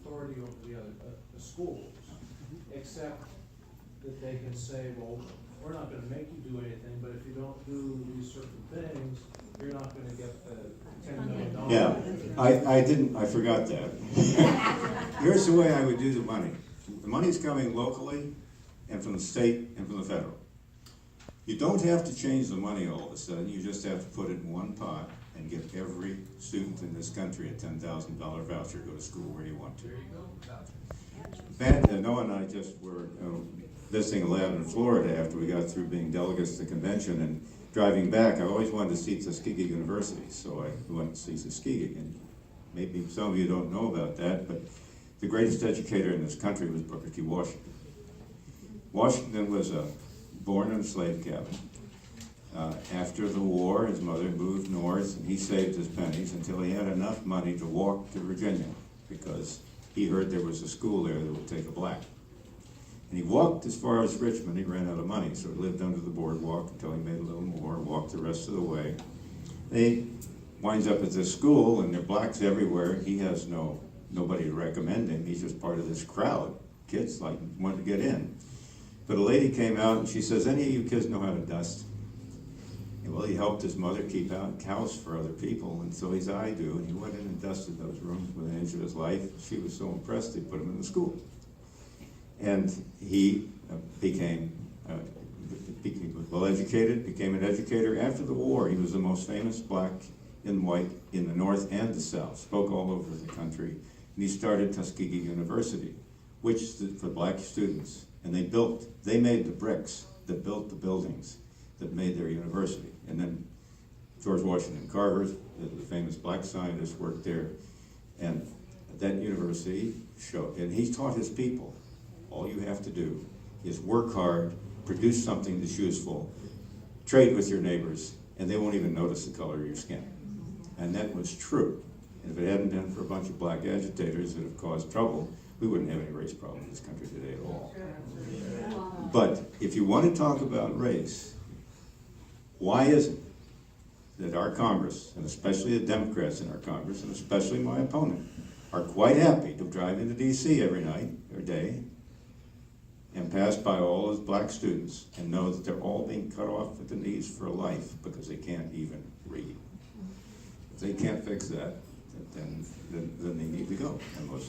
authority over the schools, except that they can say, well, we're not gonna make you do anything, but if you don't do these certain things, you're not gonna get the $10 million. Yeah, I forgot that. Here's the way I would do the money. The money's coming locally and from the state and from the federal. You don't have to change the money all of a sudden, you just have to put it in one pot and give every student in this country a $10,000 voucher to go to school where you want to. Noah and I just were visiting a lab in Florida after we got through being delegates to the convention, and driving back, I always wanted to see Tuskegee University, so I went to see Tuskegee. And maybe some of you don't know about that, but the greatest educator in this country was Booker T. Washington. Washington was born in a slave cabin. After the war, his mother moved north, and he saved his pennies until he had enough money to walk to Virginia, because he heard there was a school there that would take a black. And he walked as far as Richmond. He ran out of money, so he lived under the boardwalk until he made a little more, walked the rest of the way. He winds up at this school, and there are blacks everywhere. He has nobody to recommend him. He's just part of this crowd. Kids like want to get in. But a lady came out, and she says, any of you kids know how to dust? And well, he helped his mother keep out cows for other people, and so he's I do. And he went in and dusted those rooms within an inch of his life. She was so impressed, they put him in the school. And he became well educated, became an educator. After the war, he was the most famous black and white in the North and the South, spoke all over the country. And he started Tuskegee University, which is for black students. And they made the bricks that built the buildings that made their university. And then George Washington Carver, the famous black scientist, worked there. And that university and he taught his people, all you have to do is work hard, produce something that's useful, trade with your neighbors, and they won't even notice the color of your skin. And that was true. And if it hadn't been for a bunch of black agitators that have caused trouble, we wouldn't have any race problem in this country today at all. But if you want to talk about race, why is it that our Congress, and especially the Democrats in our Congress, and especially my opponent, are quite happy to drive into D.C. every night or day and pass by all those black students and know that they're all being cut off at the knees for life because they can't even read? If they can't fix that, then they need to go. And most